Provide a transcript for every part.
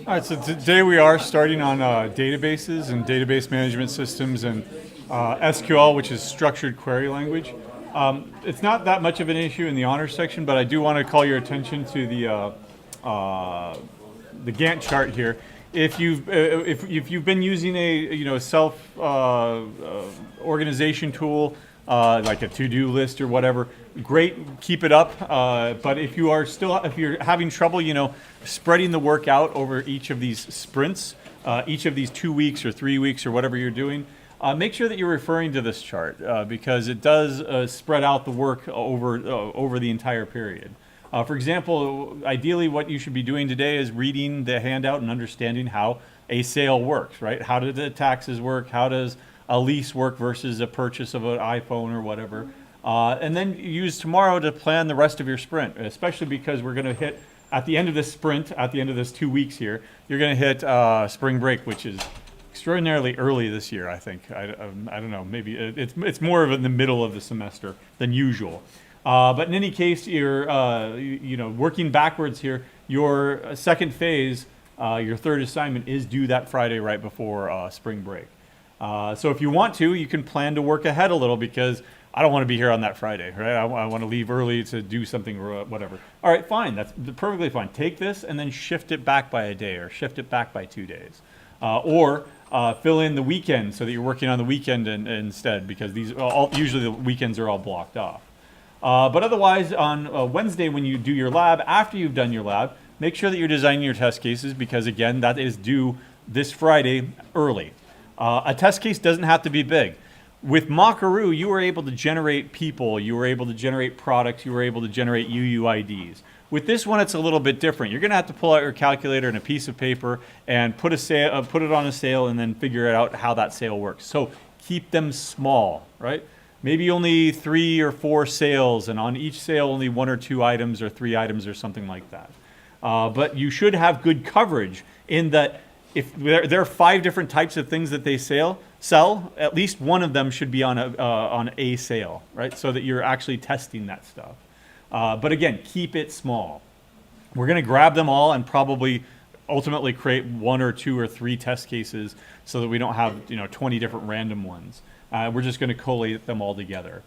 All right, so today we are starting on databases and database management systems and SQL, which is structured query language. It's not that much of an issue in the honors section, but I do want to call your attention to the Gantt chart here. If you've been using a self organization tool like a to-do list or whatever, great, keep it up. But if you're having trouble, spreading the work out over each of these sprints, each of these 2 weeks or 3 weeks or whatever you're doing, make sure that you're referring to this chart because it does spread out the work over the entire period. For example, ideally what you should be doing today is reading the handout and understanding how a sale works, right? How do the taxes work? How does a lease work versus a purchase of an iPhone or whatever? And then use tomorrow to plan the rest of your sprint, especially because we're going to hit, at the end of this sprint, at the end of this 2 weeks here, you're going to hit spring break, which is extraordinarily early this year, I think. I don't know, maybe it's more of in the middle of the semester than usual. But in any case, you're working backwards here. Your second phase, your third assignment is due that Friday right before spring break. So if you want to, you can plan to work ahead a little because I don't want to be here on that Friday, right? I want to leave early to do something or whatever. All right, fine. That's perfectly fine. Take this and then shift it back by a day or shift it back by 2 days. Or fill in the weekend so that you're working on the weekend instead because usually the weekends are all blocked off. But otherwise, on Wednesday when you do your lab, after you've done your lab, make sure that you're designing your test cases because, again, that is due this Friday early. A test case doesn't have to be big. With Mockaroo, you were able to generate people, you were able to generate products, you were able to generate UUIDs. With this one, it's a little bit different. You're going to have to pull out your calculator and a piece of paper and put it on a sale and then figure out how that sale works. So keep them small, right? Maybe only 3 or 4 sales, and on each sale only 1 or 2 items or 3 items or something like that. But you should have good coverage in that if there are 5 different types of things that they sell, at least one of them should be on a sale, right? So that you're actually testing that stuff. But again, keep it small. We're going to grab them all and probably ultimately create 1 or 2 or 3 test cases so that we don't have 20 different random ones. We're just going to collate them all together.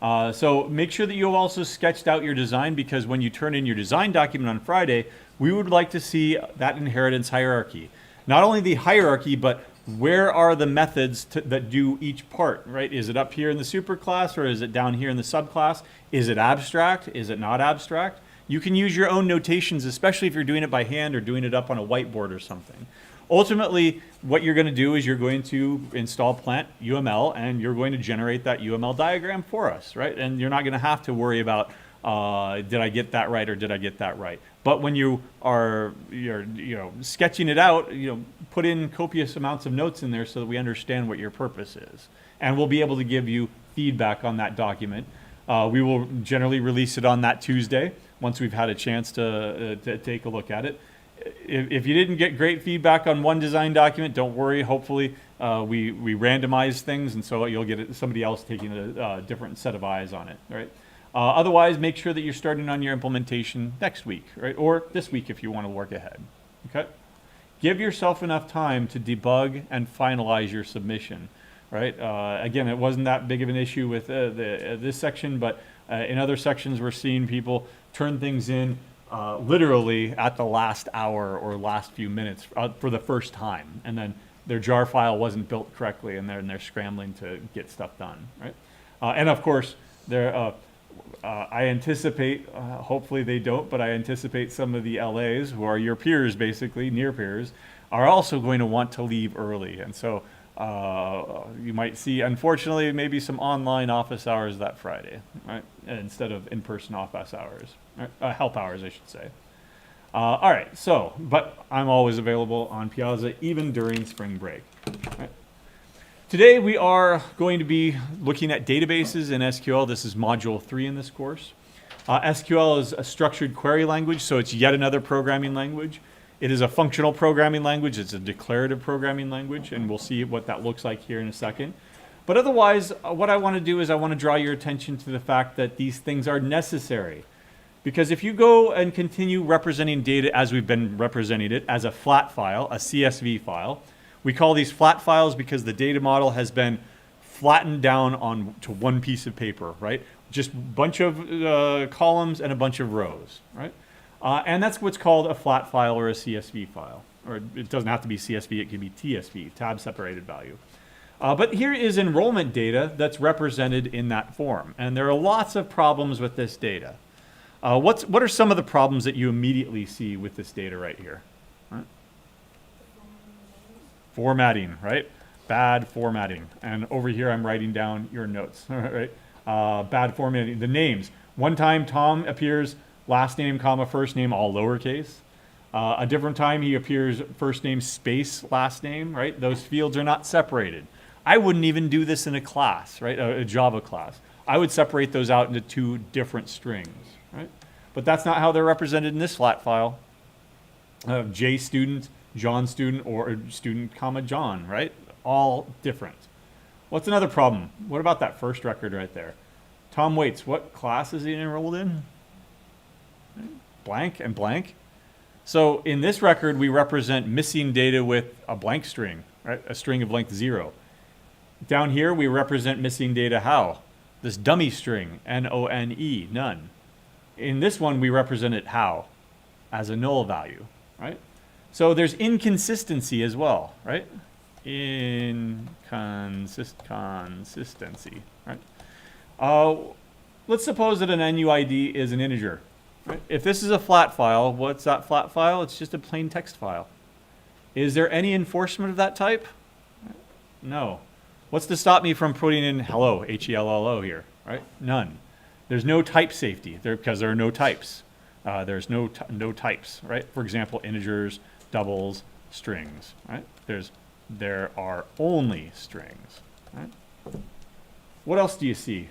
So make sure that you have also sketched out your design because when you turn in your design document on Friday, we would like to see that inheritance hierarchy. Not only the hierarchy, but where are the methods that do each part, right? Is it up here in the superclass or is it down here in the subclass? Is it abstract? Is it not abstract? You can use your own notations, especially if you're doing it by hand or doing it up on a whiteboard or something. Ultimately, what you're going to do is you're going to install Plant UML and you're going to generate that UML diagram for us, right? And you're not going to have to worry about did I get that right or did I get that right? But when you're sketching it out, put in copious amounts of notes in there so that we understand what your purpose is. And we'll be able to give you feedback on that document. We will generally release it on that Tuesday once we've had a chance to take a look at it. If you didn't get great feedback on one design document, don't worry. Hopefully, we randomize things, and so you'll get somebody else taking a different set of eyes on it, right? Otherwise, make sure that you're starting on your implementation next week, right? Or this week if you want to work ahead, okay? Give yourself enough time to debug and finalize your submission, right? Again, it wasn't that big of an issue with this section, but in other sections, we're seeing people turn things in literally at the last hour or last few minutes for the first time, and then their jar file wasn't built correctly, and they're scrambling to get stuff done, right? And of course, I anticipate, hopefully they don't, but I anticipate some of the LAs, who are your peers basically, near peers, are also going to want to leave early, and so you might see, unfortunately, maybe some online office hours that Friday, right? Instead of in-person office hours, right? Help hours, I should say. All right, but I'm always available on Piazza, even during spring break. Right? Today we are going to be looking at databases in SQL. This is Module 3 in this course. SQL is a structured query language, so it's yet another programming language. It is a functional programming language. It's a declarative programming language, and we'll see what that looks like here in a second. But otherwise, what I want to do is I want to draw your attention to the fact that these things are necessary. Because if you go and continue representing data as we've been representing it as a flat file, a CSV file, we call these flat files because the data model has been flattened down on to one piece of paper, right? Just a bunch of columns and a bunch of rows, right? And that's what's called a flat file or a CSV file. Or it doesn't have to be CSV, it can be TSV, tab separated value. But here is enrollment data that's represented in that form. And there are lots of problems with this data. What are some of the problems that you immediately see with this data right here? Right? Formatting, right? Bad formatting. And over here I'm writing down your notes, right? Bad formatting. The names. One time Tom appears last name, comma, first name, all lowercase. A different time he appears first name, space, last name, right? Those fields are not separated. I wouldn't even do this in a class, right? A Java class. I would separate those out into two different strings, right? But that's not how they're represented in this flat file. J student, John student, or student, comma, John, right? All different. What's another problem? What about that first record right there? Tom Waits, what class is he enrolled in? Blank and blank. So in this record, we represent missing data with a blank string, right? A string of length 0. Down here, we represent missing data how? This dummy string, N-O-N-E, none. In this one, we represent it how? As a null value, right? So there's inconsistency as well, right? Consistency, right? Let's suppose that an NUID is an integer. Right? If this is a flat file, what's that flat file? It's just a plain text file. Is there any enforcement of that type? No. What's to stop me from putting in hello, H-E-L-L-O here, right? None. There's no type safety there because there are no types. There's no types, right? For example, integers, doubles, strings, right? There are only strings, right? What else do you see?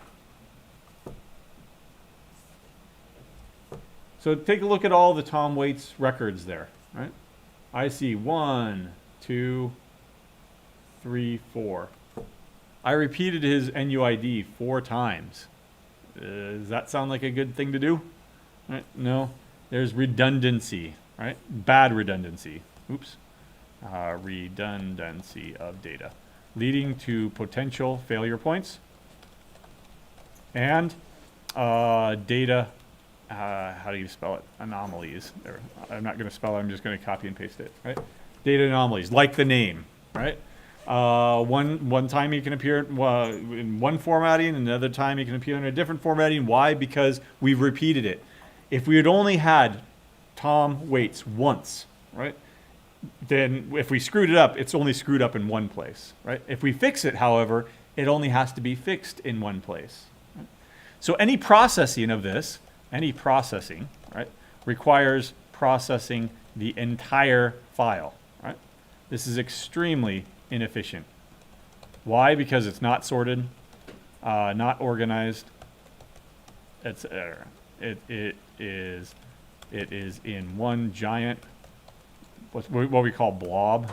So take a look at all the Tom Waits records there, right? I see 1, 2, 3, 4. I repeated his NUID 4 times. Does that sound like a good thing to do? Right? No. There's redundancy, right? Bad redundancy. Oops. Redundancy of data, leading to potential failure points and data. How do you spell it? Anomalies. There. I'm not going to spell it. I'm just going to copy and paste it. Right? Data anomalies, like the name. Right? One time he can appear in one formatting, another time he can appear in a different formatting. Why? Because we've repeated it. If we had only had Tom Waits once, right? Then if we screwed it up, it's only screwed up in one place. Right? If we fix it, however, it only has to be fixed in one place. Right? So any processing of this. Any processing, right, requires processing the entire file, right? This is extremely inefficient. Why? Because it's not sorted, not organized. It is in one giant, what we call blob,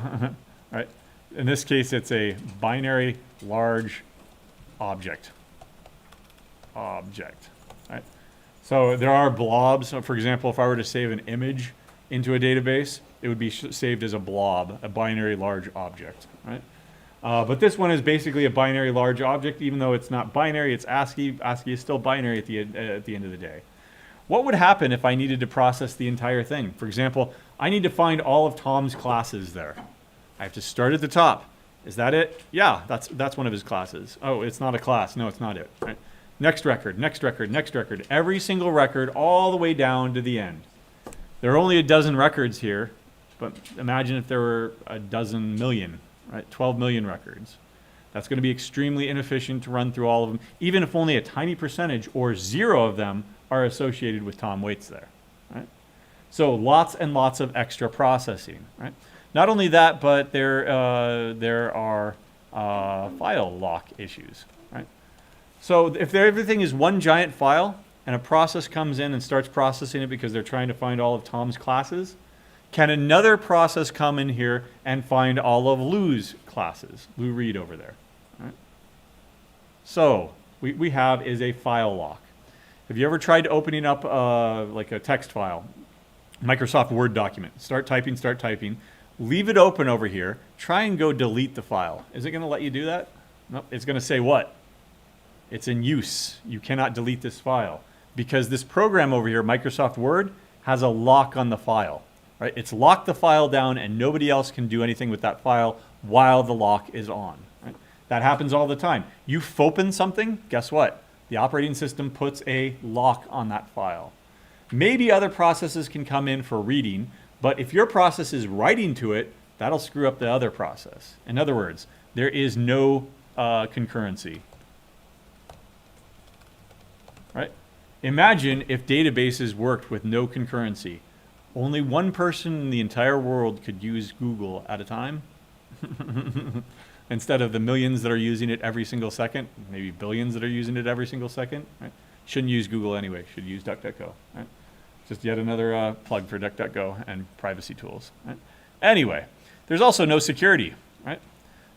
right? In this case, it's a binary large object. Right? So there are blobs. So for example, if I were to save an image into a database, it would be saved as a blob, a binary large object, right? But this one is basically a binary large object, even though it's not binary, it's ASCII. ASCII is still binary at the end of the day. What would happen if I needed to process the entire thing? For example, I need to find all of Tom's classes there. I have to start at the top. Is that it? Yeah, that's one of his classes. Oh, it's not a class. No, it's not it, right? Next record, next record, next record. Every single record all the way down to the end. There are only a dozen records here, but imagine if there were a dozen million, right? 12 million records. That's going to be extremely inefficient to run through all of them, even if only a tiny percentage or 0 of them are associated with Tom Waits there, right? So lots and lots of extra processing, right? Not only that, but there are file lock issues, right? So if everything is one giant file and a process comes in and starts processing it because they're trying to find all of Tom's classes, can another process come in here and find all of Lou's classes? Lou Reed over there. Right? So we have is a file lock. Have you ever tried opening up like a text file, Microsoft Word document? Start typing, leave it open over here, try and go delete the file. Is it going to let you do that? Nope. It's going to say what? It's in use. You cannot delete this file because this program over here, Microsoft Word, has a lock on the file. Right? It's locked the file down and nobody else can do anything with that file while the lock is on. Right? That happens all the time. You open something, guess what? The operating system puts a lock on that file. Maybe other processes can come in for reading, but if your process is writing to it, that'll screw up the other process. In other words, there is no concurrency. Right? Imagine if databases worked with no concurrency. Only one person in the entire world could use Google at a time. Instead of the millions that are using it every single second, maybe billions that are using it every single second. Right? Shouldn't use Google anyway, should use DuckDuckGo. Right? Just yet another plug for DuckDuckGo and privacy tools. Right? Anyway, there's also no security, right?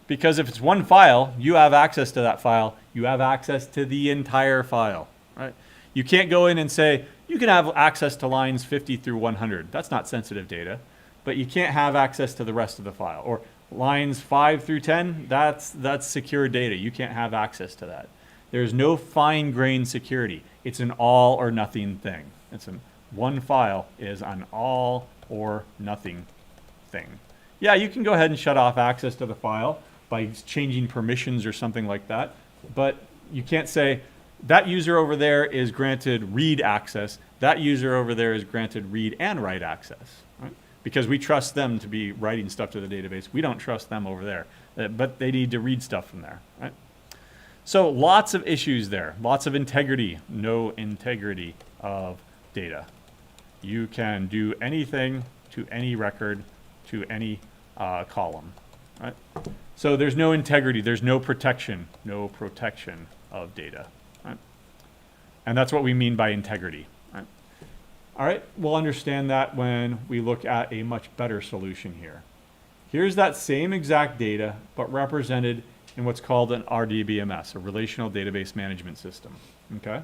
Because if it's one file, you have access to that file, you have access to the entire file, right? You can't go in and say, you can have access to lines 50 through 100. That's not sensitive data, but you can't have access to the rest of the file. Or lines 5 through 10, that's secure data. You can't have access to that. There's no fine-grained security. It's an all or nothing thing. One file is an all or nothing thing. Yeah, you can go ahead and shut off access to the file by changing permissions or something like that, but you can't say that user over there is granted read access, that user over there is granted read and write access, right? Because we trust them to be writing stuff to the database. We don't trust them over there, but they need to read stuff from there, right? So lots of issues there, lots of integrity, no integrity of data. You can do anything to any record, to any column, right? So there's no integrity, there's no protection of data, right? And that's what we mean by integrity, right? All right, we'll understand that when we look at a much better solution here. Here's that same exact data, but represented in what's called an RDBMS, a Relational Database Management System, okay?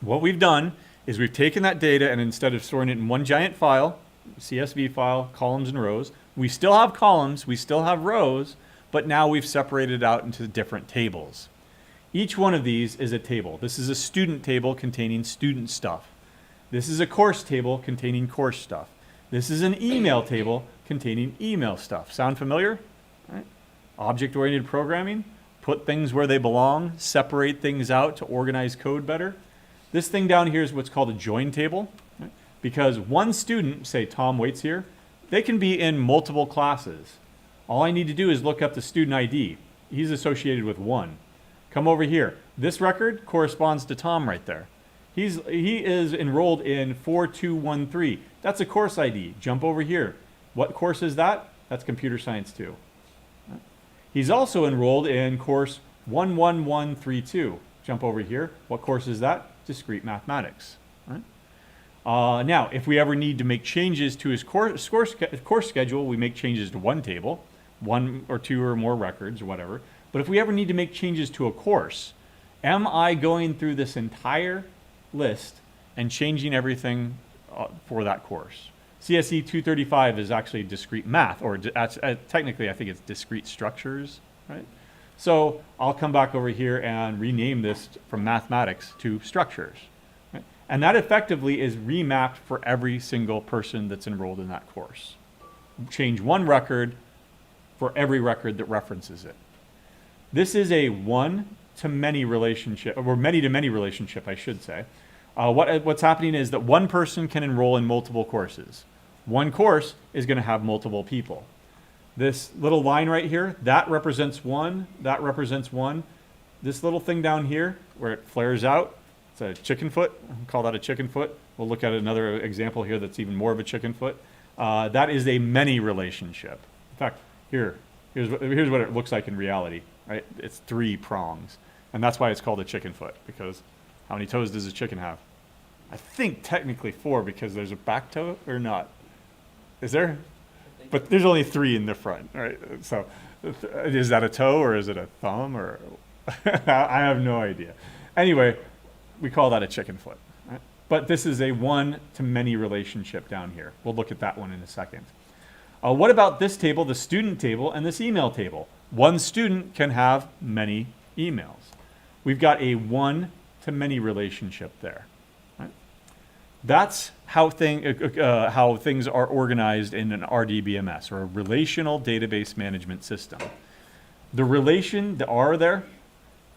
What we've done is we've taken that data and instead of storing it in one giant file, CSV file, columns and rows, we still have columns, we still have rows, but now we've separated it out into different tables. Each one of these is a table. This is a student table containing student stuff. This is a course table containing course stuff. This is an email table containing email stuff. Sound familiar? Right? Object-oriented programming, put things where they belong, separate things out to organize code better. This thing down here is what's called a join table, right? Because one student, say Tom Waits here, they can be in multiple classes. All I need to do is look up the student ID. He's associated with 1. Come over here. This record corresponds to Tom right there. He is enrolled in 4213. That's a course ID. Jump over here. What course is that? That's Computer Science 2. Right? He's also enrolled in course 11132. Jump over here. What course is that? Discrete mathematics. Right? Now, if we ever need to make changes to his course schedule, we make changes to one table, 1 or 2 or more records or whatever. But if we ever need to make changes to a course, am I going through this entire list and changing everything for that course? CSE 235 is actually discrete math, or technically I think it's discrete structures, right? So I'll come back over here and rename this from mathematics to structures. Right? And that effectively is remapped for every single person that's enrolled in that course. Change one record for every record that references it. This is a one-to-many relationship, or many-to-many relationship, I should say. What's happening is that one person can enroll in multiple courses. One course is going to have multiple people. This little line right here, that represents 1, that represents 1. This little thing down here, where it flares out, it's a chicken foot. I'll call that a chicken foot. We'll look at another example here that's even more of a chicken foot. That is a many relationship. In fact, here's what it looks like in reality. Right? It's 3 prongs. And that's why it's called a chicken foot, because how many toes does a chicken have? I think technically 4, because there's a back toe, or not? Is there? But there's only 3 in the front, right? So is that a toe, or is it a thumb, or I have no idea. Anyway, we call that a chicken flip. Right? But this is a one-to-many relationship down here. We'll look at that one in a second. What about this table, the student table, and this email table? One student can have many emails. We've got a one-to-many relationship there. Right? That's how things are organized in an RDBMS, or a Relational Database Management System. The relation, the R there,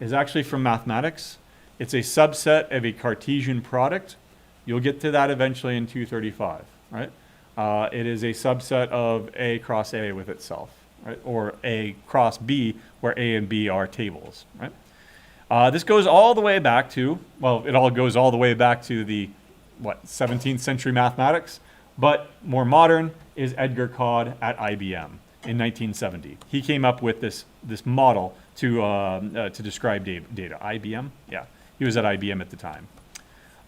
is actually from mathematics. It's a subset of a Cartesian product. You'll get to that eventually in 235, right? It is a subset of A cross A with itself, right? Or A cross B, where A and B are tables, right? This goes all the way back to, well, it all goes all the way back to the, 17th century mathematics, but more modern is Edgar Codd at IBM in 1970. He came up with this model to describe data. IBM? Yeah, he was at IBM at the time.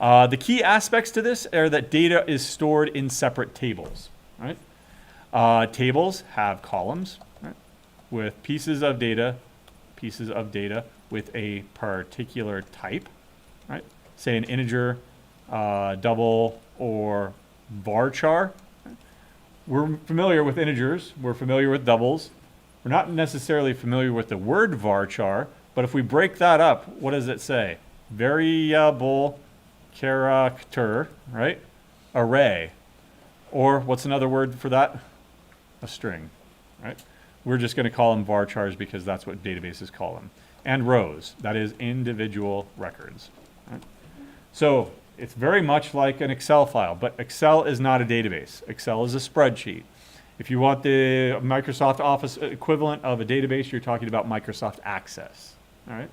The key aspects to this are that data is stored in separate tables, right? Tables have columns, right, with pieces of data with a particular type, right? Say an integer, double, or varchar. We're familiar with integers. We're familiar with doubles. We're not necessarily familiar with the word varchar, but if we break that up, what does it say? Variable character, right? Array. Or what's another word for that? A string, right? We're just going to call them varchars because that's what databases call them. And rows, that is individual records. Right? So it's very much like an Excel file, but Excel is not a database. Excel is a spreadsheet. If you want the Microsoft Office equivalent of a database, you're talking about Microsoft Access. All right?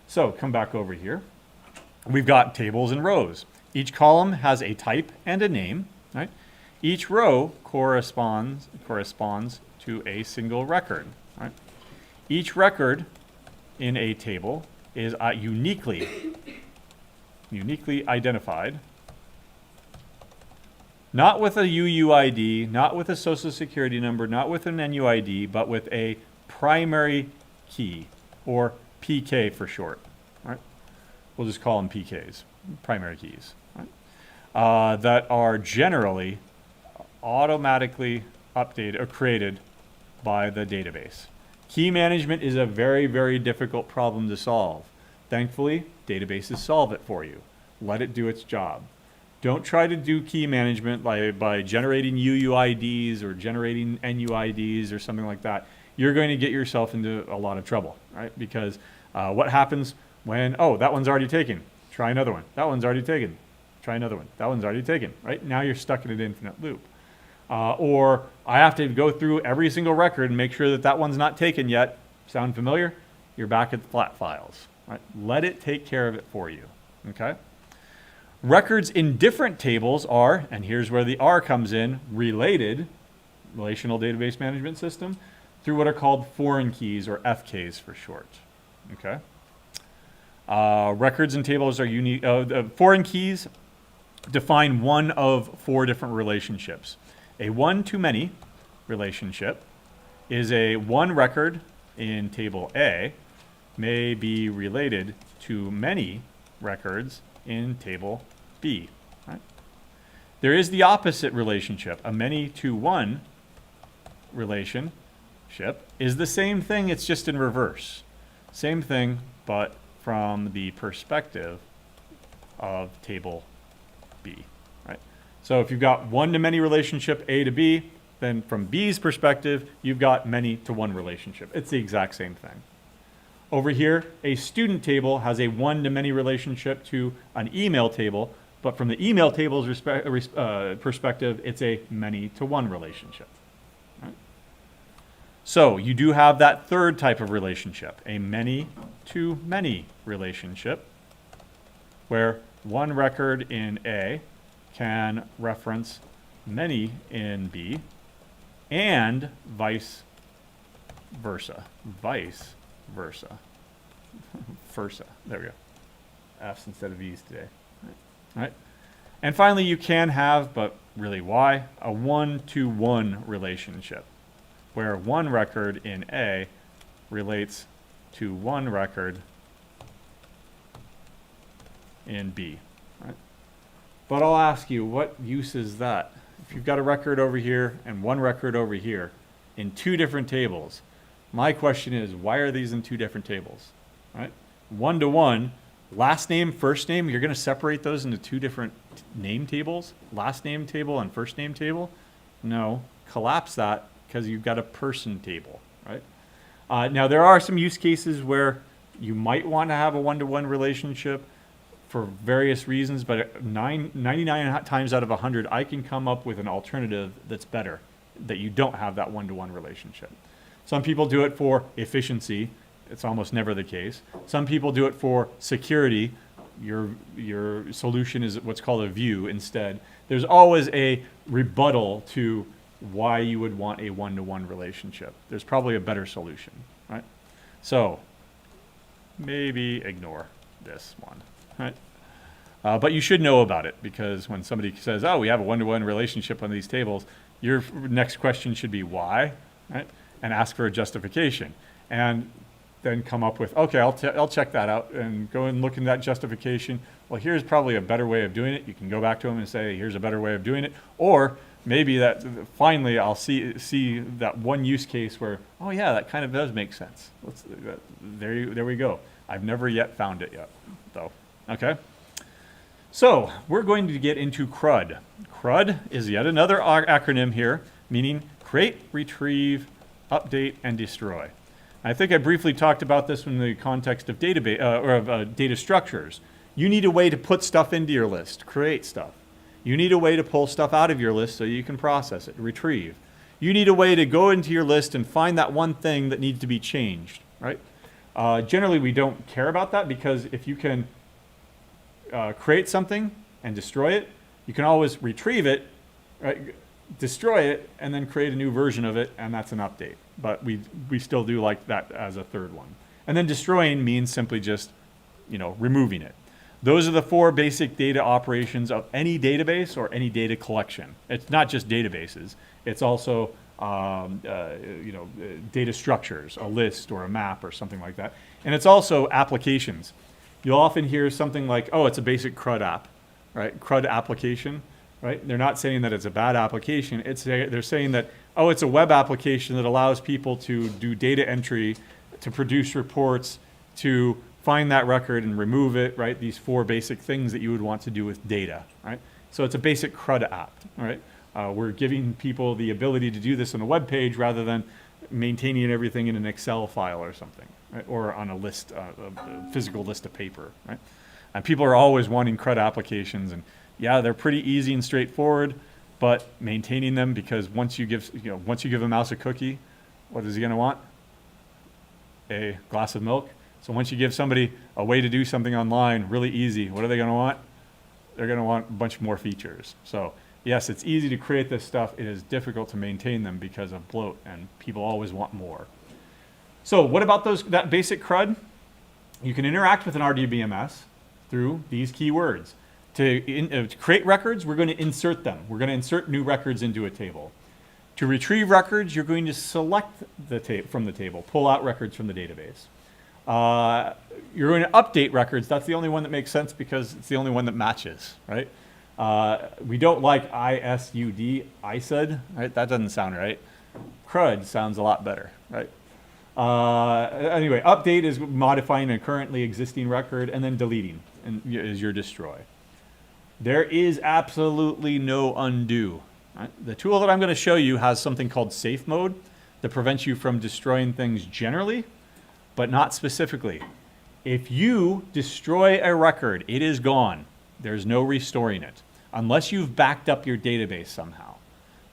So come back over here. We've got tables and rows. Each column has a type and a name. Right? Each row corresponds to a single record. Right? Each record in a table is uniquely identified, not with a UUID, not with a social security number, not with an NUID, but with a primary key, or PK for short. Right? We'll just call them PKs, primary keys, right? That are generally automatically updated or created by the database. Key management is a very, very difficult problem to solve. Thankfully, databases solve it for you. Let it do its job. Don't try to do key management by generating UUIDs or generating NUIDs or something like that. You're going to get yourself into a lot of trouble, right? Because what happens when, oh, that one's already taken, try another one. That one's already taken, try another one. That one's already taken, right? Now you're stuck in an infinite loop. Or I have to go through every single record and make sure that that one's not taken yet. Sound familiar? You're back at the flat files. Right? Let it take care of it for you. Okay? Records in different tables are, and here's where the R comes in, related, Relational Database Management System, through what are called foreign keys, or FKs for short. Okay? Records and tables are unique. Foreign keys define one of four different relationships. A one-to-many relationship is a one record in table A may be related to many records in table B. Right? There is the opposite relationship. A many-to-one relationship is the same thing, it's just in reverse. Same thing, but from the perspective of table B. Right? So if you've got one-to-many relationship A to B, then from B's perspective, you've got many-to-one relationship. It's the exact same thing. Over here, a student table has a one-to-many relationship to an email table, but from the email table's perspective, it's a many-to-one relationship. Right? So you do have that third type of relationship, a many-to-many relationship, where one record in A can reference many in B, and vice versa. Vice versa. Versa. There we go. F's instead of E's today. Right? And finally, you can have, but really why, a one-to-one relationship, where one record in A relates to one record in B. Right? But I'll ask you, what use is that? If you've got a record over here and one record over here in two different tables, my question is, why are these in two different tables? Right? One-to-one, last name, first name, you're going to separate those into two different name tables, last name table and first name table? No, collapse that because you've got a person table, right? Now, there are some use cases where you might want to have a one-to-one relationship for various reasons, but 99 times out of 100, I can come up with an alternative that's better, that you don't have that one-to-one relationship. Some people do it for efficiency. It's almost never the case. Some people do it for security. Your solution is what's called a view instead. There's always a rebuttal to why you would want a one-to-one relationship. There's probably a better solution, right? So maybe ignore this one, right? But you should know about it, because when somebody says, oh, we have a one-to-one relationship on these tables, your next question should be why, right? And ask for a justification. And then come up with, okay, I'll check that out and go and look in that justification. Well, here's probably a better way of doing it. You can go back to them and say, here's a better way of doing it. Or maybe that finally I'll see that one use case where, oh yeah, that kind of does make sense. There we go. I've never yet found it yet, though. Okay. So we're going to get into CRUD. CRUD is yet another acronym here, meaning create, retrieve, update, and destroy. I think I briefly talked about this in the context of database or of data structures. You need a way to put stuff into your list, create stuff. You need a way to pull stuff out of your list so you can process it, retrieve. You need a way to go into your list and find that one thing that needs to be changed, right? Generally, we don't care about that, because if you can create something and destroy it, you can always retrieve it, right? Destroy it, and then create a new version of it, and that's an update. But we still do like that as a third one. And then destroying means simply just, removing it. Those are the four basic data operations of any database or any data collection. It's not just databases. It's also data structures, a list or a map or something like that. And it's also applications. You'll often hear something like, oh, it's a basic CRUD app, right? CRUD application, right? They're not saying that it's a bad application. They're saying that, oh, it's a web application that allows people to do data entry, to produce reports, to find that record and remove it, right? These four basic things that you would want to do with data, right? So it's a basic CRUD app, right? We're giving people the ability to do this on a web page rather than maintaining everything in an Excel file or something, right? Or on a list, a physical list of paper, right? And people are always wanting CRUD applications, and yeah, they're pretty easy and straightforward, but maintaining them, because once you give a mouse a cookie, what is he going to want? A glass of milk. So once you give somebody a way to do something online really easy, what are they going to want? They're going to want a bunch more features. So yes, it's easy to create this stuff. It is difficult to maintain them because of bloat, and people always want more. So what about that basic CRUD? You can interact with an RDBMS through these keywords. To create records, we're going to insert them. We're going to insert new records into a table. To retrieve records, you're going to select from the table, pull out records from the database. You're going to update records. That's the only one that makes sense, because it's the only one that matches, right? We don't like ISUD, ISUD, right? That doesn't sound right. CRUD sounds a lot better, right? Anyway, update is modifying a currently existing record, and then deleting is your destroy. There is absolutely no undo. Right? The tool that I'm going to show you has something called safe mode that prevents you from destroying things generally, but not specifically. If you destroy a record, it is gone. There's no restoring it, unless you've backed up your database somehow.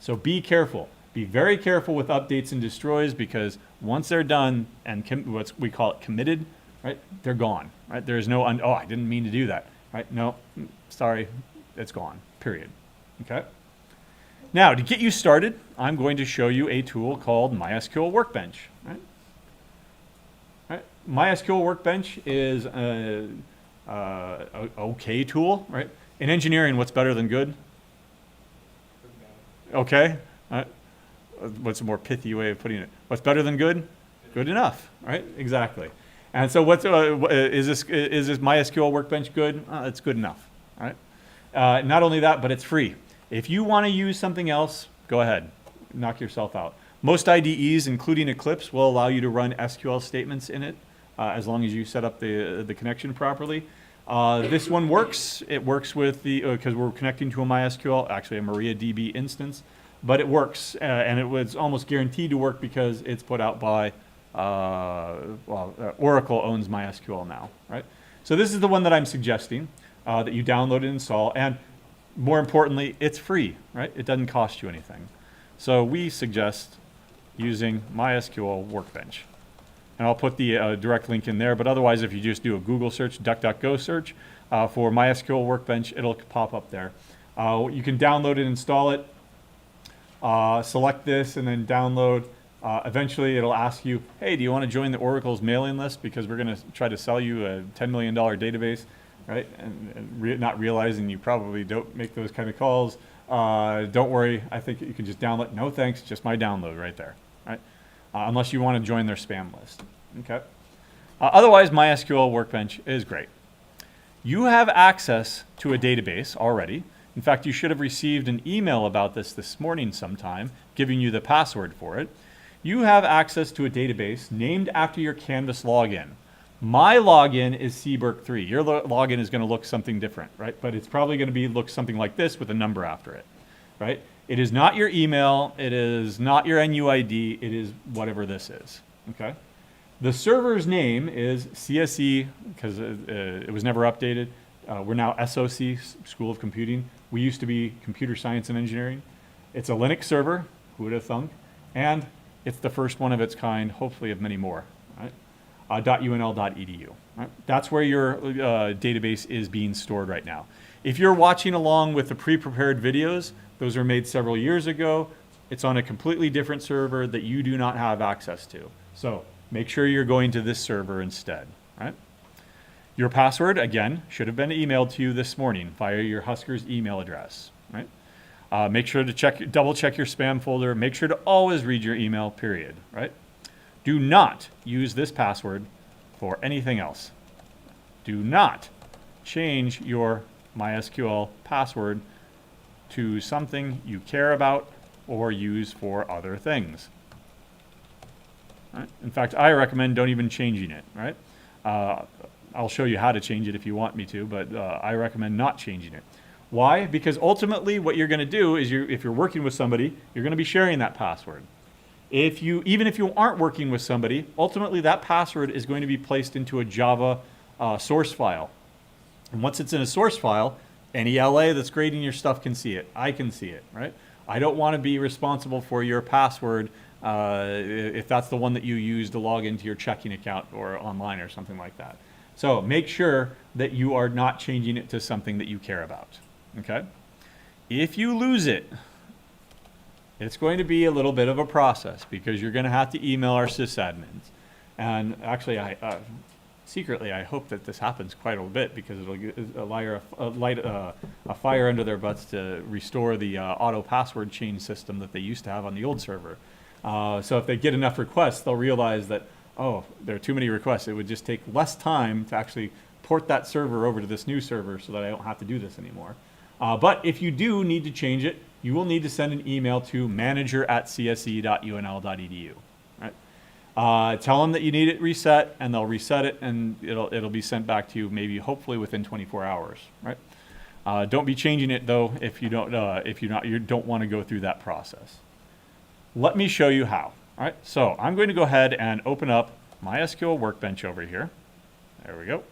So be careful. Be very careful with updates and destroys, because once they're done and what we call it committed, right? They're gone. Right? There's no oh, I didn't mean to do that. Right? No, sorry, it's gone. Period. Okay. Now, to get you started, I'm going to show you a tool called MySQL Workbench. Right? Right? MySQL Workbench is an okay tool. Right? In engineering, what's better than good? Okay. What's a more pithy way of putting it? What's better than good? Good enough. Right? Exactly. And so is this MySQL Workbench good? It's good enough, all right? Not only that, but it's free. If you want to use something else, go ahead, knock yourself out. Most IDEs, including Eclipse, will allow you to run SQL statements in it as long as you set up the connection properly. This one works. It works with because we're connecting to a MySQL, actually a MariaDB instance, but it works, and it was almost guaranteed to work because it's put out by, Oracle owns MySQL now, right? So this is the one that I'm suggesting that you download and install, and more importantly, it's free, right? It doesn't cost you anything. So we suggest using MySQL Workbench. And I'll put the direct link in there, but otherwise if you just do a Google search, DuckDuckGo search for MySQL Workbench, it'll pop up there. You can download and install it, select this and then download. Eventually it'll ask you, hey, do you want to join the Oracle's mailing list? Because we're going to try to sell you a $10 million database, right? And not realizing you probably don't make those kind of calls. Don't worry, I think you can just download. No thanks, just my download right there, right? Unless you want to join their spam list, okay? Otherwise, MySQL Workbench is great. You have access to a database already. In fact, you should have received an email about this morning sometime, giving you the password for it. You have access to a database named after your Canvas login. My login is Seberg3. Your login is going to look something different, right? But it's probably going to look something like this with a number after it, right? It is not your email. It is not your NUID. It is whatever this is, okay? The server's name is CSE, because it was never updated. We're now SOC, School of Computing. We used to be Computer Science and Engineering. It's a Linux server, who would have thunk? And it's the first one of its kind, hopefully of many more, right? .unl.edu. Right? That's where your database is being stored right now. If you're watching along with the pre-prepared videos, those were made several years ago. It's on a completely different server that you do not have access to. So make sure you're going to this server instead, right? Your password, again, should have been emailed to you this morning via your Huskers email address, right? Make sure to double check your spam folder. Make sure to always read your email, period, right? Do not use this password for anything else. Do not change your MySQL password to something you care about or use for other things. Right? In fact, I recommend don't even changing it, right? I'll show you how to change it if you want me to, but I recommend not changing it. Why? Because ultimately what you're going to do is if you're working with somebody, you're going to be sharing that password. Even if you aren't working with somebody, ultimately that password is going to be placed into a Java source file. And once it's in a source file, any LA that's grading your stuff can see it. I can see it, right? I don't want to be responsible for your password if that's the one that you use to log into your checking account or online or something like that. So make sure that you are not changing it to something that you care about, okay? If you lose it, it's going to be a little bit of a process because you're going to have to email our sysadmins. And actually, secretly, I hope that this happens quite a bit because it'll light a fire under their butts to restore the auto password change system that they used to have on the old server. So if they get enough requests, they'll realize that, oh, there are too many requests. It would just take less time to actually port that server over to this new server so that I don't have to do this anymore. But if you do need to change it, you will need to send an email to manager@cse.unl.edu. Right? Tell them that you need it reset, and they'll reset it, and it'll be sent back to you maybe hopefully within 24 hours. Right? Don't be changing it though if you don't want to go through that process. Let me show you how. All right. So I'm going to go ahead and open up MySQL Workbench over here. There we go.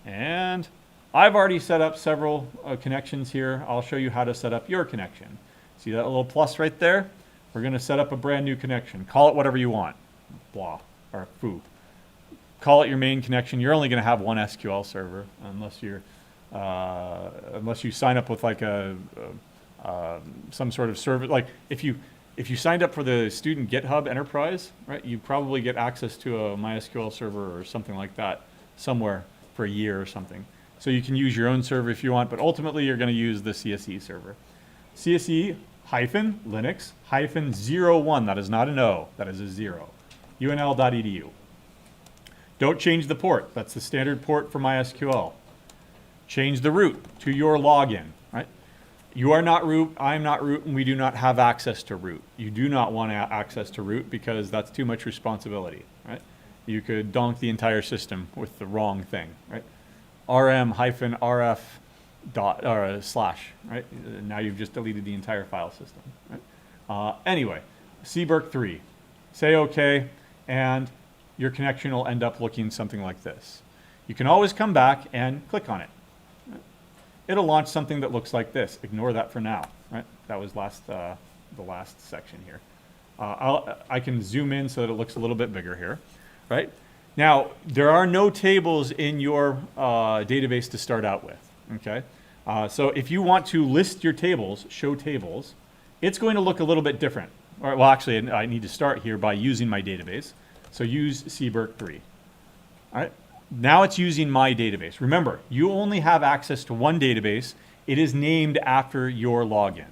And I've already set up several connections here. I'll show you how to set up your connection. See that little plus right there? We're going to set up a brand new connection. Call it whatever you want. Blah, or foo. Call it your main connection. You're only going to have one SQL server unless you sign up with like some sort of server. Like if you signed up for the student GitHub Enterprise, right? You probably get access to a MySQL server or something like that somewhere for a year or something. So you can use your own server if you want, but ultimately you're going to use the CSE server. CSE-Linux-01, that is not an O, that is a 0, unl.edu. Don't change the port. That's the standard port for MySQL. Change the root to your login, right? You are not root, I'm not root, and we do not have access to root. You do not want access to root because that's too much responsibility, right? You could donk the entire system with the wrong thing, right? rm-rf dot or slash, right? Now you've just deleted the entire file system, right? Anyway, cberk 3, say okay, and your connection will end up looking something like this. You can always come back and click on it. It'll launch something that looks like this. Ignore that for now, right? That was the last section here. I can zoom in so that it looks a little bit bigger here, right? Now, there are no tables in your database to start out with, okay? So if you want to list your tables, show tables, it's going to look a little bit different. Or, well, actually, I need to start here by using my database. So use cberk 3, all right? Now it's using my database. Remember, you only have access to one database. It is named after your login,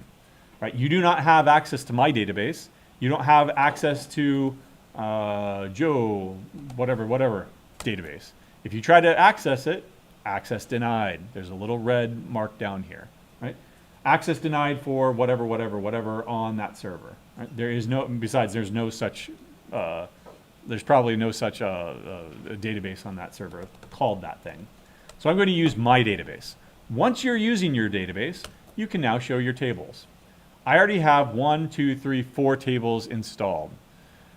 right? You do not have access to my database. You don't have access to Joe, whatever database. If you try to access it, access denied. There's a little red mark down here, right? Access denied for whatever on that server. Right? There is no, besides, there's no such, there's probably no such a database on that server called that thing. So I'm going to use my database. Once you're using your database, you can now show your tables. I already have 1, 2, 3, 4 tables installed,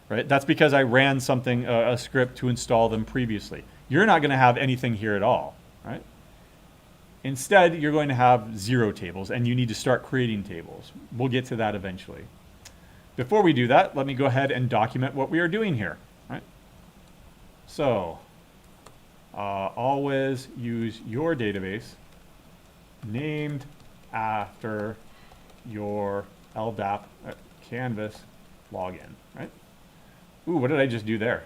right? That's because I ran something, a script to install them previously. You're not going to have anything here at all, right? Instead, you're going to have 0 tables, and you need to start creating tables. We'll get to that eventually. Before we do that, let me go ahead and document what we are doing here. Right? So, always use your database named after your LDAP Canvas login. Right? Ooh, what did I just do there?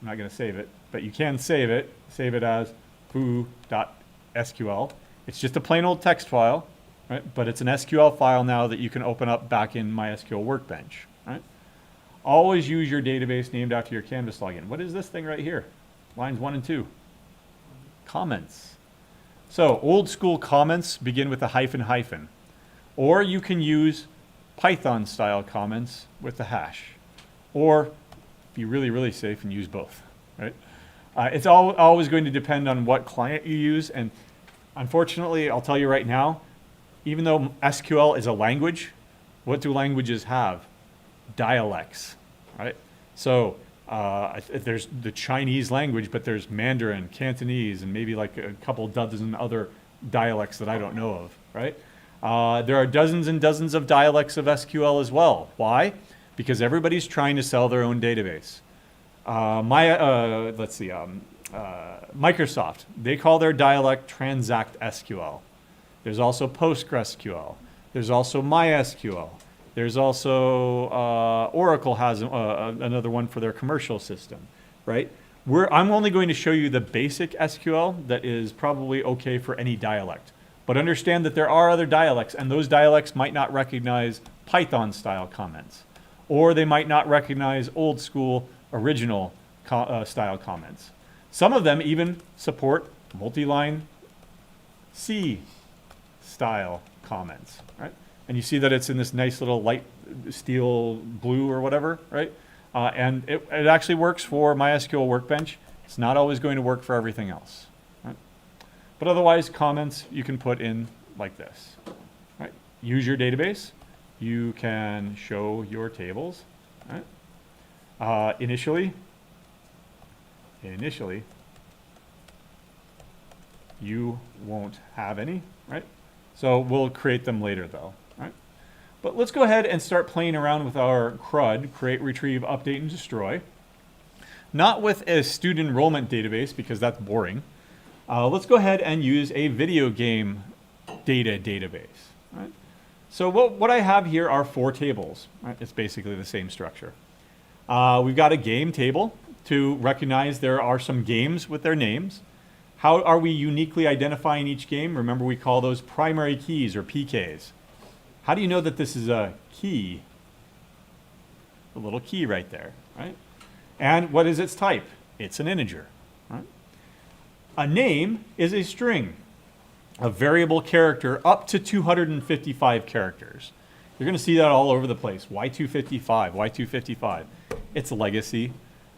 I'm not going to save it, but you can save it. Save it as foo.sql. It's just a plain old text file. Right? But it's an SQL file now that you can open up back in MySQL Workbench. Right? Always use your database named after your Canvas login. What is this thing right here? Lines 1 and 2. Comments. So old school comments begin with a hyphen. Or you can use Python style comments with the hash. Or be really safe and use both. Right? It's always going to depend on what client you use. And unfortunately, I'll tell you right now, even though SQL is a language, what do languages have? Dialects, right? So there's the Chinese language, but there's Mandarin, Cantonese, and maybe like a couple dozen other dialects that I don't know of, right? There are dozens and dozens of dialects of SQL as well. Why? Because everybody's trying to sell their own database. Microsoft, they call their dialect Transact SQL. There's also PostgreSQL. There's also MySQL. There's also Oracle has another one for their commercial system, right? I'm only going to show you the basic SQL that is probably okay for any dialect. But understand that there are other dialects, and those dialects might not recognize Python-style comments, or they might not recognize old-school, original style comments. Some of them even support multi-line C style comments, right? And you see that it's in this nice little light steel blue or whatever, right? And it actually works for MySQL Workbench. It's not always going to work for everything else, right? But otherwise, comments you can put in like this, right? Use your database. You can show your tables, right? Initially, you won't have any, right? So we'll create them later though, right? But let's go ahead and start playing around with our CRUD, create, retrieve, update, and destroy. Not with a student enrollment database because that's boring. Let's go ahead and use a video game data database, right? So what I have here are 4 tables, right? It's basically the same structure. We've got a game table to recognize there are some games with their names. How are we uniquely identifying each game? Remember, we call those primary keys or PKs. How do you know that this is a key? The little key right there, right? And what is its type? It's an integer, A name is a string, a variable character up to 255 characters. You're going to see that all over the place. Why 255? Why 255? It's a legacy.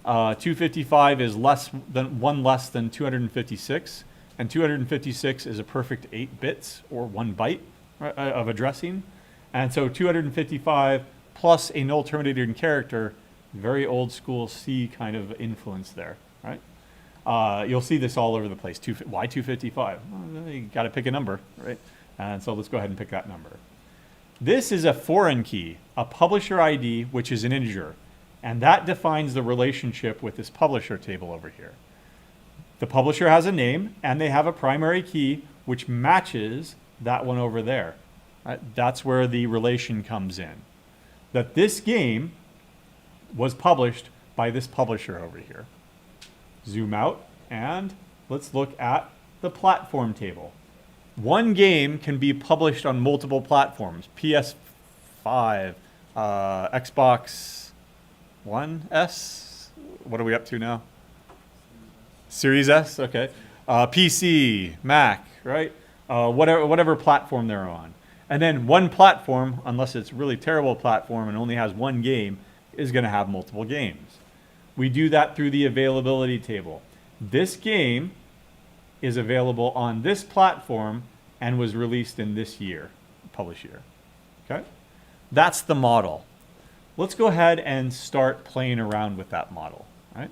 255 is one less than 256, and 256 is a perfect 8 bits or 1 byte of addressing. And so 255 plus a null terminating character, very old school C kind of influence there, right? You'll see this all over the place. Why 255? Well, you got to pick a number, right? And so let's go ahead and pick that number. This is a foreign key, a publisher ID, which is an integer. And that defines the relationship with this publisher table over here. The publisher has a name, and they have a primary key, which matches that one over there. Right? That's where the relation comes in. That this game was published by this publisher over here. Zoom out, and let's look at the platform table. One game can be published on multiple platforms. PS5, Xbox One S. What are we up to now? Series S, okay. PC, Mac, right? Whatever platform they're on. And then one platform, unless it's a really terrible platform and only has one game, is going to have multiple games. We do that through the availability table. This game is available on this platform and was released in this year, published year. Okay? That's the model. Let's go ahead and start playing around with that model. Right?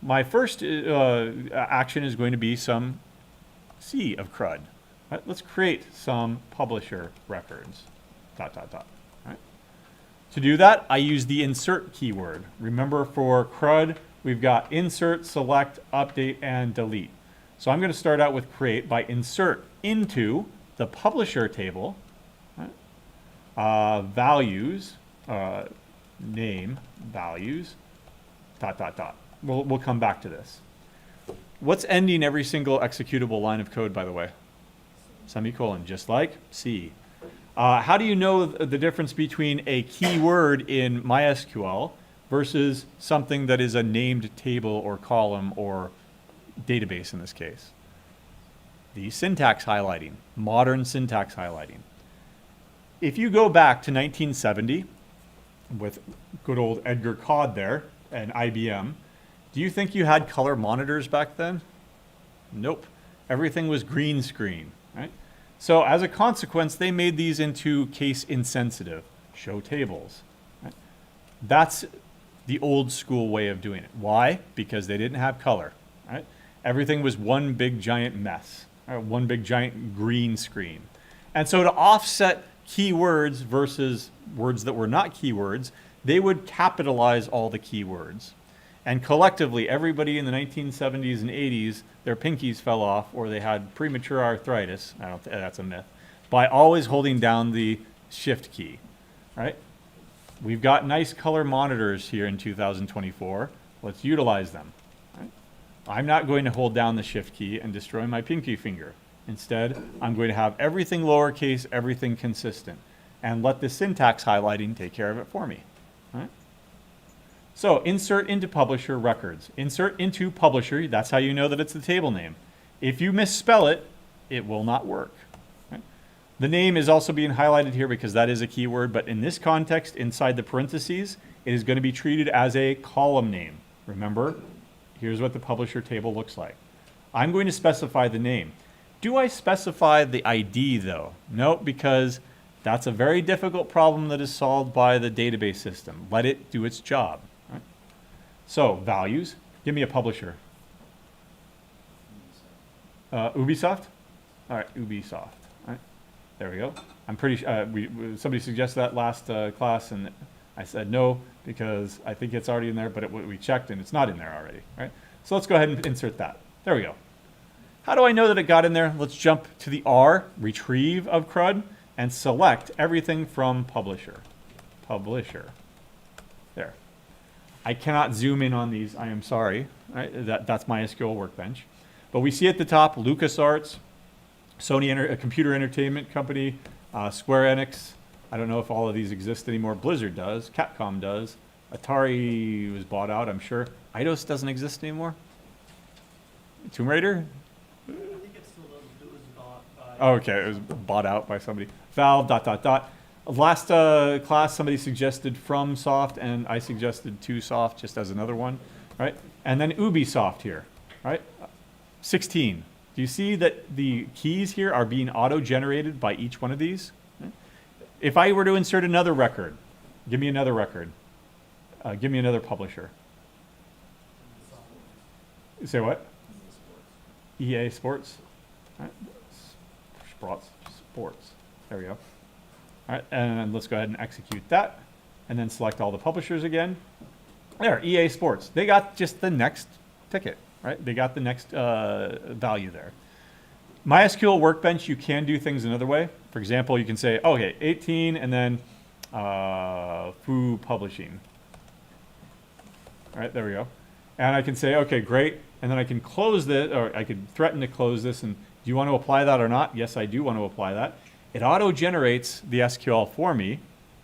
My first action is going to be some C of CRUD. Right? Let's create some publisher records. ... Right? To do that, I use the insert keyword. Remember, for CRUD, we've got insert, select, update, and delete. So I'm going to start out with create by insert into the publisher table, right? Values, name, values, ... We'll come back to this. What's ending every single executable line of code, by the way? Semicolon, just like C. How do you know the difference between a keyword in MySQL versus something that is a named table or column or database in this case? The syntax highlighting, modern syntax highlighting. If you go back to 1970 with good old Edgar Cod there and IBM, do you think you had color monitors back then? Nope. Everything was green screen, right? So as a consequence, they made these into case insensitive, show tables. Right? That's the old school way of doing it. Why? Because they didn't have color, right? Everything was one big giant mess, right? One big giant green screen. And so to offset keywords versus words that were not keywords, they would capitalize all the keywords. And collectively, everybody in the 1970s and 80s, their pinkies fell off or they had premature arthritis, I don't think that's a myth, by always holding down the shift key, right? We've got nice color monitors here in 2024. Let's utilize them. Right? I'm not going to hold down the shift key and destroy my pinky finger. Instead, I'm going to have everything lowercase, everything consistent, and let the syntax highlighting take care of it for me. Right? So insert into publisher records. Insert into publisher, that's how you know that it's the table name. If you misspell it, it will not work. Right? The name is also being highlighted here because that is a keyword, but in this context, inside the parentheses, it is going to be treated as a column name. Remember, here's what the publisher table looks like. I'm going to specify the name. Do I specify the ID though? No, because that's a very difficult problem that is solved by the database system. Let it do its job. Right? So values, give me a publisher. Ubisoft? All right, Ubisoft. All right, there we go. I'm pretty sure somebody suggested that last class, and I said no because I think it's already in there, but we checked and it's not in there already. Right? So let's go ahead and insert that. There we go. How do I know that it got in there? Let's jump to the R, retrieve of CRUD, and select everything from publisher. Publisher. There. I cannot zoom in on these. I am sorry. Right? That's my SQL Workbench. But we see at the top LucasArts, Sony Computer Entertainment Company, Square Enix. I don't know if all of these exist anymore. Blizzard does. Capcom does. Atari was bought out, I'm sure. Eidos doesn't exist anymore. Tomb Raider? Okay, it was bought out by somebody. Valve dot dot dot. Last class, somebody suggested FromSoft, and I suggested TwoSoft just as another one, right? And then Ubisoft here, right? 16. Do you see that the keys here are being auto-generated by each one of these? If I were to insert another record, give me another record. Give me another publisher. Say what? EA Sports. All right. Sports. There we go. All right, and let's go ahead and execute that. And then select all the publishers again. There, EA Sports. They got just the next ticket, right? They got the next value there. MySQL Workbench, you can do things another way. For example, you can say, okay, 18 and then Foo Publishing. All right, there we go. And I can say, okay, great. And then I can close this, or I could threaten to close this. And do you want to apply that or not? Yes, I do want to apply that. It auto-generates the SQL for me,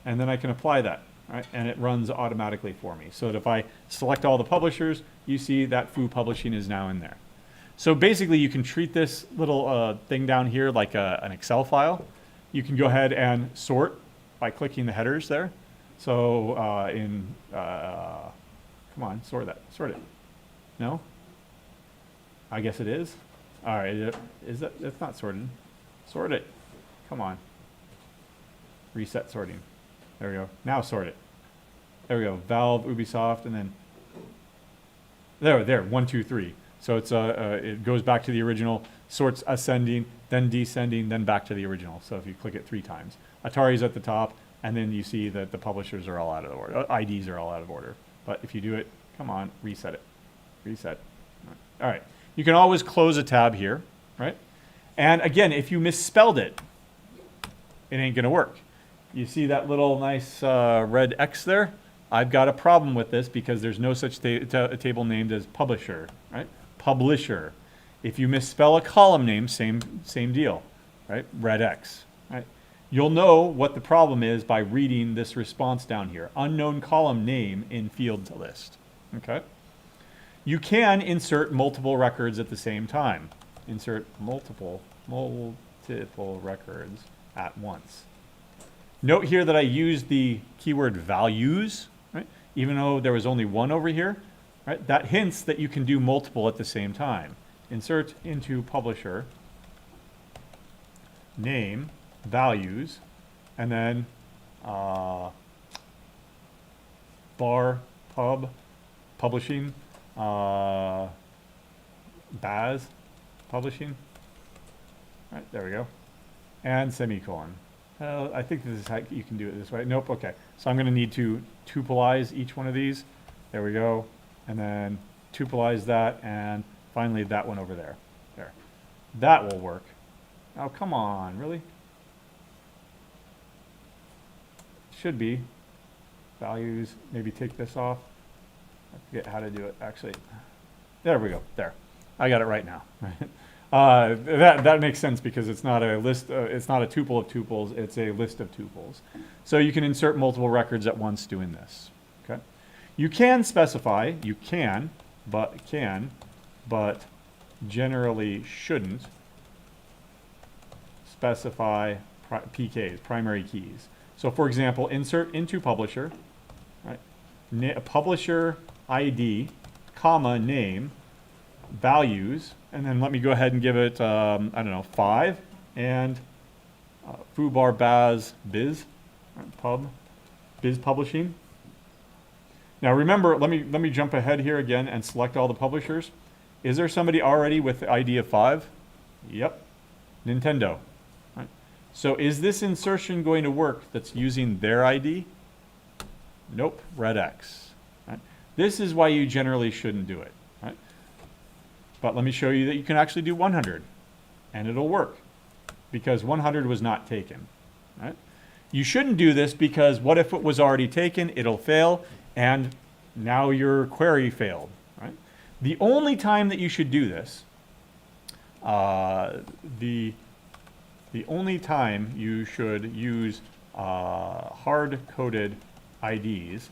and then I can apply that, right? And it runs automatically for me. So that if I select all the publishers, you see that Foo Publishing is now in there. So basically, you can treat this little thing down here like an Excel file. You can go ahead and sort by clicking the headers there. So come on, sort it. No? I guess it is. All right, is that? It's not sorted. Sort it. Come on. Reset sorting. There we go. Now sort it. There we go. Valve, Ubisoft, and then there. 1, 2, 3. So it's it goes back to the original, sorts ascending, then descending, then back to the original. So if you click it 3 times, Atari's at the top, and then you see that the publishers are all out of order. IDs are all out of order. But if you do it, come on, reset it. Reset. All right. You can always close a tab here, right? And again, if you misspelled it, it ain't going to work. You see that little nice red X there? I've got a problem with this because there's no such table named as publisher, right? Publisher. If you misspell a column name, same deal, right? Red X, right? You'll know what the problem is by reading this response down here. Unknown column name in field list, okay? You can insert multiple records at the same time. Insert multiple records at once. Note here that I used the keyword values, right? Even though there was only one over here, right? That hints that you can do multiple at the same time. Insert into publisher, name, values, and then bar, pub, publishing, Baz, publishing. Right, there we go. And semicolon. I think this is how you can do it this way. Nope, okay. So I'm going to need to tupleize each one of these. There we go. And then tupleize that, and finally that one over there. There. That will work. Oh, come on, really? Should be. Values, maybe take this off. I forget how to do it, actually. There we go, there. I got it right now. That makes sense because it's not a list, it's not a tuple of tuples, it's a list of tuples. So you can insert multiple records at once doing this, okay? You can specify, but generally shouldn't specify PKs, primary keys. So for example, insert into publisher, right? Publisher ID, comma, name, values, and then let me go ahead and give it, I don't know, 5, and Foobar Baz Biz, right, Biz Publishing. Now remember, let me jump ahead here again and select all the publishers. Is there somebody already with the ID of 5? Yep, Nintendo. Right. So is this insertion going to work that's using their ID? Nope, red X. Right. This is why you generally shouldn't do it. Right. But let me show you that you can actually do 100, and it'll work, because 100 was not taken. Right? You shouldn't do this because what if it was already taken? It'll fail, and now your query failed. Right? The only time that you should do this, the only time you should use hard-coded IDs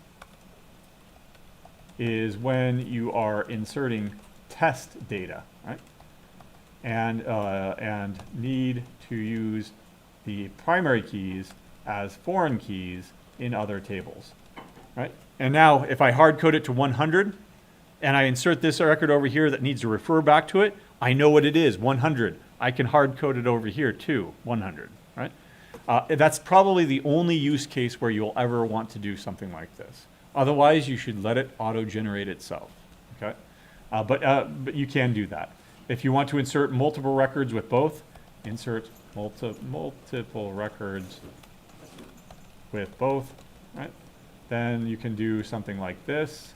is when you are inserting test data, right? and need to use the primary keys as foreign keys in other tables, right? And now if I hard code it to 100 and I insert this record over here that needs to refer back to it, I know what it is, 100. I can hard code it over here too, 100, right? That's probably the only use case where you'll ever want to do something like this. Otherwise, you should let it auto-generate itself, okay? But you can do that. If you want to insert multiple records with both, insert multiple records with both, right? Then you can do something like this.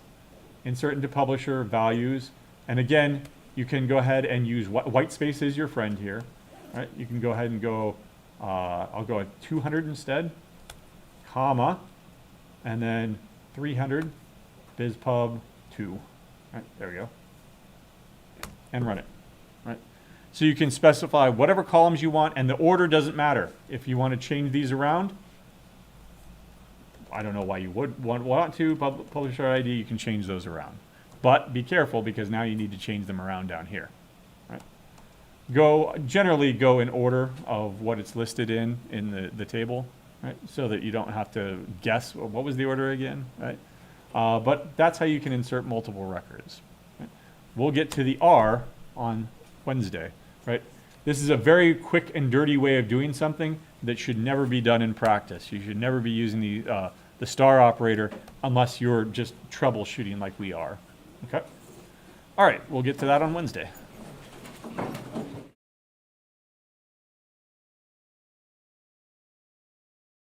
Insert into publisher values. And again, you can go ahead and use white space is your friend here, right? You can go ahead and go, I'll go at 200 instead, comma, and then 300 bizpub 2. Right, there we go. And run it. Right. So you can specify whatever columns you want, and the order doesn't matter. If you want to change these around, I don't know why you would want to, publisher ID, you can change those around. But be careful, because now you need to change them around down here. Right. Generally go in order of what it's listed in the table, right? So that you don't have to guess what was the order again, right? But that's how you can insert multiple records. Right? We'll get to the R on Wednesday, right? This is a very quick and dirty way of doing something that should never be done in practice. You should never be using the star operator unless you're just troubleshooting like we are, okay? All right, we'll get to that on Wednesday.